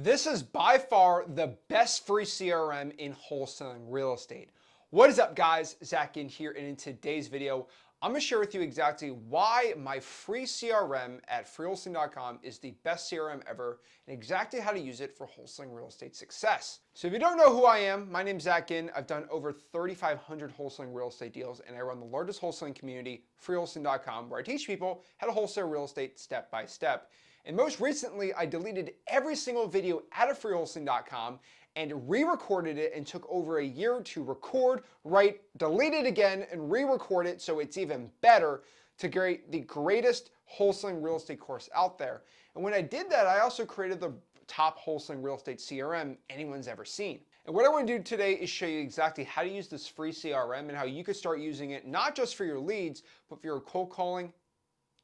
This is by far the best free CRM in wholesaling real estate. What is up, guys? Zach Ginn here, and in today's video, I'm going to share with you exactly why my free CRM at freewholesaling.com is the best CRM ever and exactly how to use it for wholesaling real estate success. So if you don't know who I am, my name's Zach Ginn. I've done over 3,500 wholesaling real estate deals, and I run the largest wholesaling community, freewholesaling.com, where I teach people how to wholesale real estate step by step. And most recently, I deleted every single video out of freewholesaling.com and re-recorded it and took over a year to record, write, delete it again, and re-record it so it's even better to create the greatest wholesaling real estate course out there. And when I did that, I also created the top wholesaling real estate CRM anyone's ever seen. And what I want to do today is show you exactly how to use this free CRM and how you can start using it not just for your leads, but for your cold calling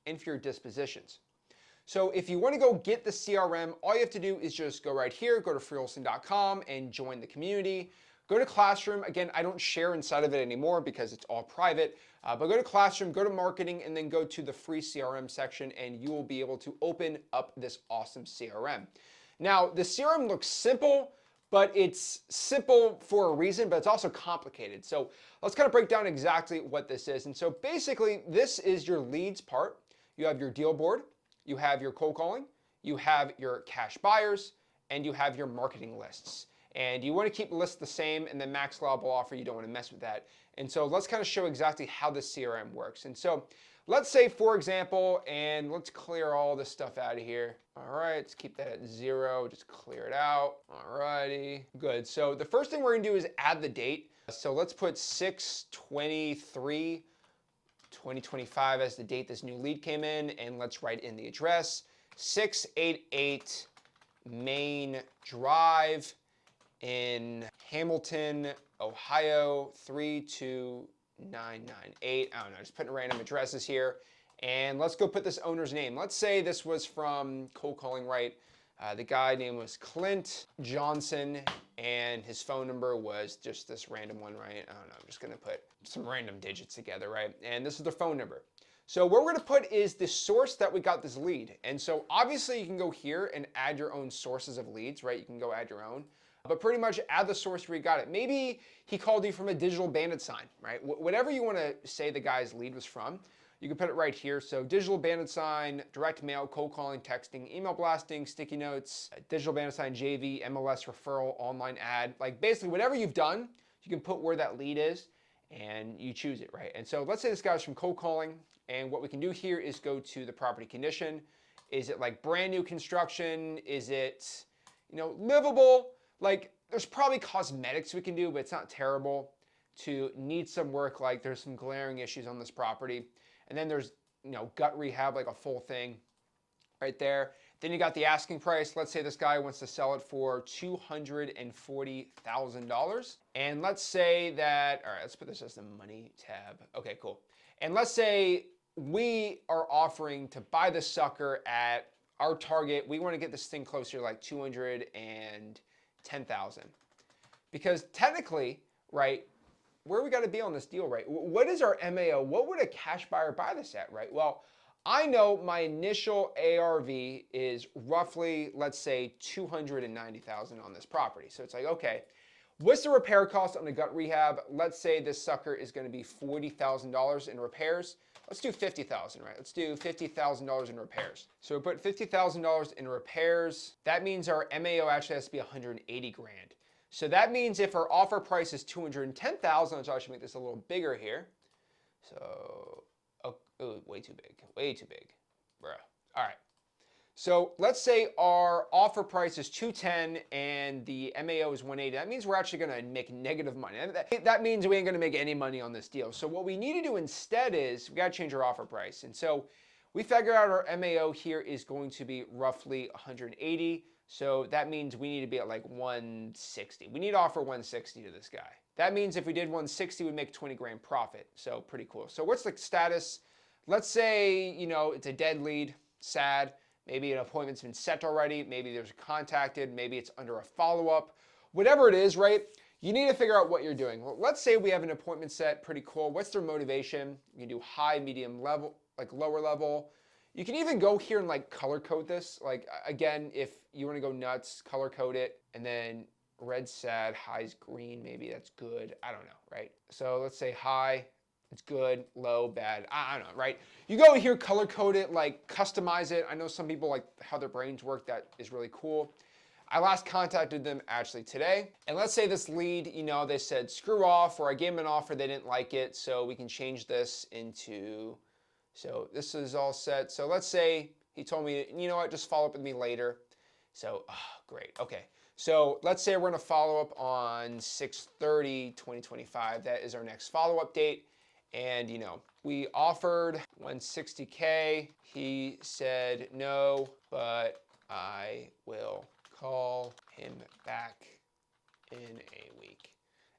and for your dispositions. So if you want to go get the CRM, all you have to do is just go right here, go to freewholesaling.com and join the community. Go to Classroom. Again, I don't share inside of it anymore because it's all private. But go to Classroom, go to Marketing, and then go to the free CRM section, and you will be able to open up this awesome CRM. Now, the CRM looks simple, but it's simple for a reason, but it's also complicated. So let's kind of break down exactly what this is. And so basically, this is your leads part. You have your deal board. You have your cold calling, you have your cash buyers, and you have your marketing lists. And you want to keep lists the same, and then max allowable offer, you don't want to mess with that. And so let's kind of show exactly how the CRM works. And so let's say, for example, and let's clear all this stuff out of here. All right, let's keep that at 0, just clear it out. All righty, good. So the first thing we're gonna do is add the date. So let's put 6/23. 2025 as the date this new lead came in, and let's write in the address, 688 Main Drive in Hamilton, Ohio, 32998. I don't know, just putting random addresses here. And let's go put this owner's name. Let's say this was from cold calling, right? The guy name was Clint Johnson, and his phone number was just this random one, right? I don't know, I'm just gonna put some random digits together, right? And this is their phone number. So what we're gonna put is the source that we got this lead. And so obviously you can go here and add your own sources of leads, right? You can go add your own, but pretty much add the source where you got it. Maybe he called you from a digital bandit sign, right? Whatever you wanna say the guy's lead was from, you can put it right here. So digital bandit sign, direct mail, cold calling, texting, email blasting, sticky notes, digital bandit sign, JV, MLS referral, online ad, like basically whatever you've done, you can put where that lead is and you choose it, right? And so let's say this guy's from cold calling, and what we can do here is go to the property condition. Is it like brand new construction? Is it, livable? Like there's probably cosmetics we can do, but it's not terrible. To need some work, like there's some glaring issues on this property. And then there's, gut rehab, like a full thing right there. Then you got the asking price. Let's say this guy wants to sell it for $240,000. And let's say that, all right, let's put this as the money tab. Okay, cool. And let's say we are offering to buy this sucker at our target. We want to get this thing closer to like 210,000. Because technically, right, where we got to be on this deal, right? What is our MAO? What would a cash buyer buy this at, right? Well, I know my initial ARV is roughly, let's say, 290,000 on this property. So it's like, okay, what's the repair cost on the gut rehab? Let's say this sucker is going to be $40,000 in repairs. Let's do 50,000, right? Let's do $50,000 in repairs. So we put $50,000 in repairs. That means our MAO actually has to be 180 grand. So that means if our offer price is 210,000, so I should make this a little bigger here. So, oh, way too big, bruh. All right. So let's say our offer price is 210 and the MAO is 180. That means we're actually gonna make negative money. That means we ain't gonna make any money on this deal. So what we need to do instead is we gotta change our offer price. And so we figure out our MAO here is going to be roughly 180. So that means we need to be at like 160. We need to offer 160 to this guy. That means if we did 160, we'd make 20 grand profit. So pretty cool. So what's the status? Let's say, it's a dead lead, sad. Maybe an appointment's been set already. Maybe there's a contacted. Maybe it's under a follow-up. Whatever it is, right? You need to figure out what you're doing. Well, let's say we have an appointment set. Pretty cool. What's their motivation? You can do high, medium level, like lower level. You can even go here and like color code this. Like again, if you want to go nuts, color code it, and then red sad, high's green, maybe that's good. I don't know, right? So let's say high, it's good, low, bad. I don't know, right? You go here, color code it, like customize it. I know some people like how their brains work. That is really cool. I last contacted them actually today. And let's say this lead, they said screw off, or I gave them an offer, they didn't like it. So we can change this into, so this is all set. So let's say he told me, you know what, just follow up with me later. So, great, okay. So let's say we're gonna follow up on 6/30/2025. That is our next follow-up date. And we offered 160K. He said no, but I will call him back in a week.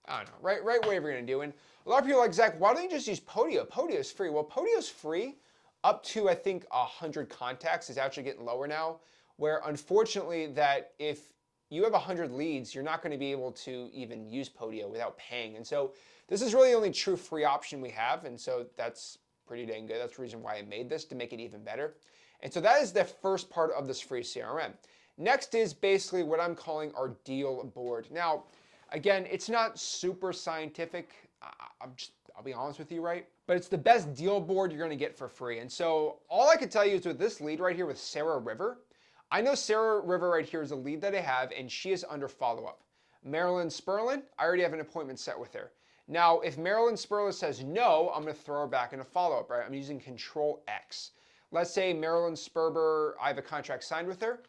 I don't know, right whatever you're gonna do. And a lot of people are like, Zach, why don't you just use Podio? Podio is free. Well, Podio is free up to, I think, 100 contacts. Is actually getting lower now, where unfortunately that if you have 100 leads, you're not gonna be able to even use Podio without paying. And so this is really the only true free option we have. And so that's pretty dang good. That's the reason why I made this, to make it even better. And so that is the first part of this free CRM. Next is basically what I'm calling our deal board. Now, again, it's not super scientific. I'll be honest with you, right? But it's the best deal board you're gonna get for free. And so all I can tell you is with this lead right here with Sarah River, I know Sarah River right here is a lead that I have, and she is under follow-up. Marilyn Sperlin, I already have an appointment set with her. Now, if Marilyn Sperlin says no, I'm gonna throw her back into follow-up, right? I'm using Control X. Let's say Marilyn Sperber, I have a contract signed with her.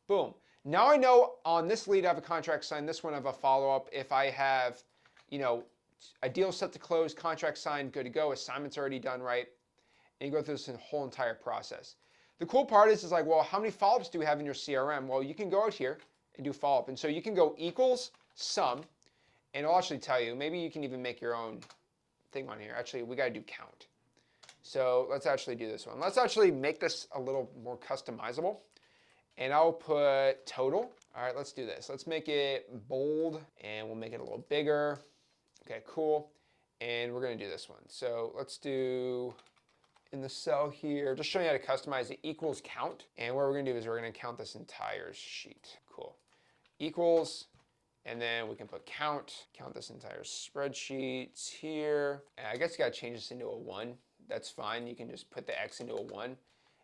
Boom. Now I know on this lead I have a contract signed, this one I have a follow-up. If I have, a deal set to close, contract signed, good to go, assignment's already done, right? And you go through this whole entire process. The cool part is like, well, how many follow-ups do we have in your CRM? Well, you can go out here and do follow-up. And so you can go equals sum, and it'll actually tell you. Maybe you can even make your own thing on here. Actually, we got to do count. So let's actually do this one. Let's actually make this a little more customizable. And I'll put total. All right, let's do this. Let's make it bold, and we'll make it a little bigger. Okay, cool. And we're gonna do this one. So let's do, in the cell here, just showing you how to customize it, equals count. And what we're gonna do is we're gonna count this entire sheet. Cool. Equals, and then we can put count this entire spreadsheet here. And I guess you gotta change this into a 1. That's fine. You can just put the X into a 1.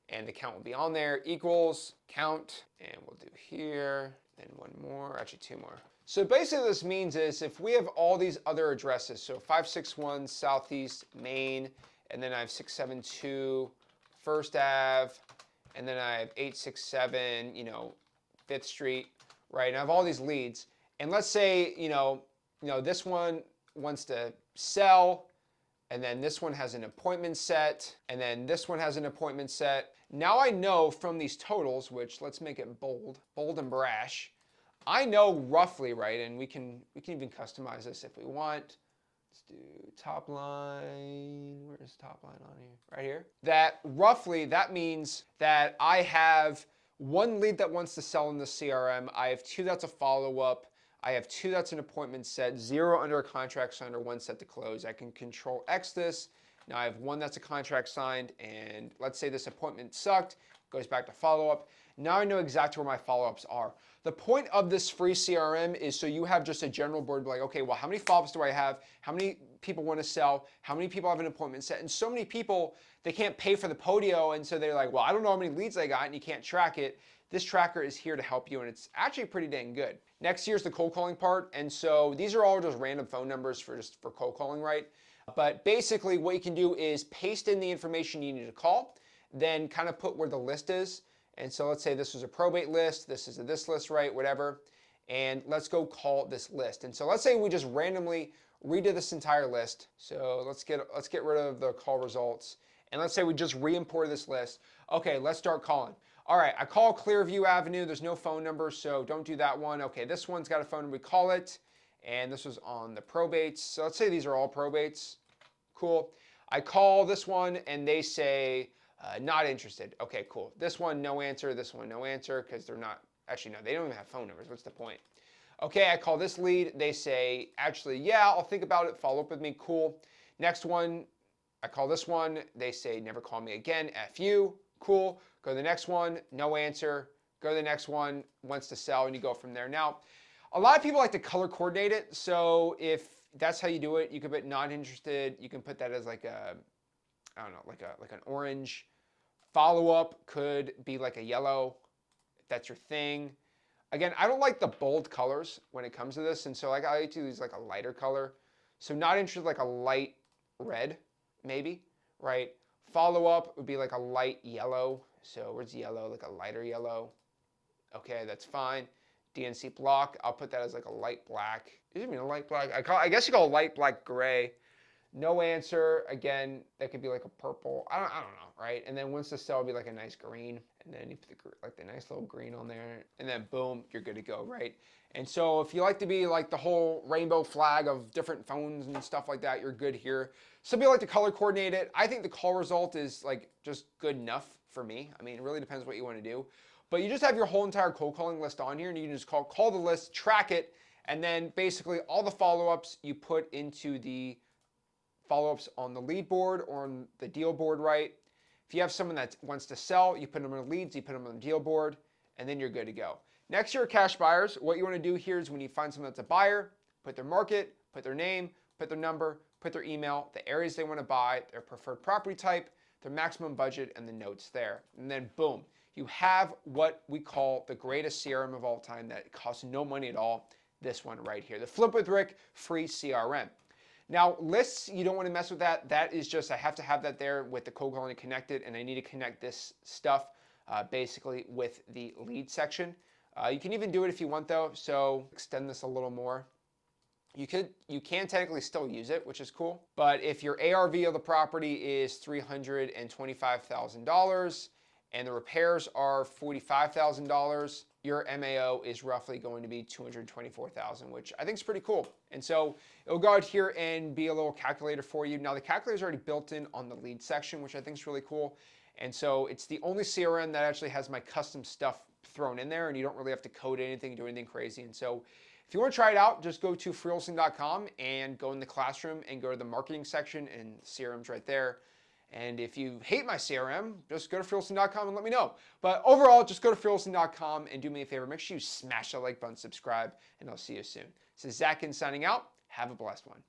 And the count will be on there, equals count, and we'll do here, then one more, actually 2 more. So basically what this means is if we have all these other addresses, so 561 Southeast Main, and then I have 672 First Ave, and then I have 867, 5th Street, right? And I have all these leads. And let's say, this one wants to sell, and then this one has an appointment set, and then this one has an appointment set. Now I know from these totals, which let's make it bold and brash. I know roughly, right, and we can even customize this if we want. Let's do top line. Where's top line on here? Right here. That roughly, that means that I have 1 lead that wants to sell in the CRM. I have 2 that's a follow-up. I have 2 that's an appointment set, 0 under a contract signed, or 1 set to close. I can Control X this. Now I have 1 that's a contract signed, and let's say this appointment sucked, goes back to follow-up. Now I know exactly where my follow-ups are. The point of this free CRM is so you have just a general board like, okay, well, how many follow-ups do I have? How many people want to sell? How many people have an appointment set? And so many people, they can't pay for the Podio, and so they're like, well, I don't know how many leads I got, and you can't track it. This tracker is here to help you, and it's actually pretty dang good. Next, here's the cold calling part, and so these are all just random phone numbers for cold calling, right? But basically what you can do is paste in the information you need to call, then kind of put where the list is. And so let's say this is a probate list, this is this list, right, whatever. And let's go call this list. And so let's say we just randomly redid this entire list. So let's get rid of the call results. And let's say we just re-imported this list. Okay, let's start calling. All right, I call Clearview Avenue. There's no phone number, so don't do that one. Okay, this one's got a phone number. We call it. And this was on the probates. So let's say these are all probates. Cool. I call this one, and they say, not interested. Okay, cool. This one, no answer. This one, no answer, because they're not, actually, no, they don't even have phone numbers. What's the point? Okay, I call this lead. They say, actually, yeah, I'll think about it. Follow up with me. Cool. Next one, I call this one. They say, never call me again. F you. Cool. Go to the next one, no answer. Go to the next one, wants to sell, and you go from there. Now, a lot of people like to color coordinate it. So if that's how you do it, you can put not interested. You can put that as like a, I don't know, like an orange. Follow-up could be like a yellow, if that's your thing. Again, I don't like the bold colors when it comes to this, and so like I like to use like a lighter color. So not interested, like a light red, maybe, right? Follow-up would be like a light yellow. So where's yellow? Like a lighter yellow. Okay, that's fine. DNC block, I'll put that as like a light black. Does it mean a light black? I guess you call it light black gray. No answer, again, that could be like a purple. I don't know, right? And then once the sell, would be like a nice green. And then you put the nice little green on there. And then boom, you're good to go, right? And so if you like to be like the whole rainbow flag of different phones and stuff like that, you're good here. Some people like to color coordinate it. I think the call result is like just good enough for me. I mean, it really depends what you want to do. But you just have your whole entire cold calling list on here, and you can just call the list, track it, and then basically all the follow-ups you put into the follow-ups on the lead board or on the deal board, right? If you have someone that wants to sell, you put them on the leads, you put them on the deal board, and then you're good to go. Next, your cash buyers. What you want to do here is when you find someone that's a buyer, put their market, put their name, put their number, put their email, the areas they want to buy, their preferred property type, their maximum budget, and the notes there. And then boom, you have what we call the greatest CRM of all time that costs no money at all. This one right here, the Flip with Rick free CRM. Now, lists, you don't want to mess with that. That is just, I have to have that there with the cold calling connected, and I need to connect this stuff basically with the lead section. You can even do it if you want though, so extend this a little more. You can technically still use it, which is cool. But if your ARV of the property is $325,000 and the repairs are $45,000, your MAO is roughly going to be $224,000, which I think is pretty cool. And so it'll go out here and be a little calculator for you. Now the calculator is already built in on the lead section, which I think is really cool. And so it's the only CRM that actually has my custom stuff thrown in there, and you don't really have to code anything, do anything crazy. And so if you want to try it out, just go to freewholesaling.com and go in the classroom and go to the marketing section, and CRM's right there. And if you hate my CRM, just go to freewholesaling.com and let me know. But overall, just go to freewholesaling.com and do me a favor. Make sure you smash that like button, subscribe, and I'll see you soon. This is Zach Ginn signing out. Have a blessed one.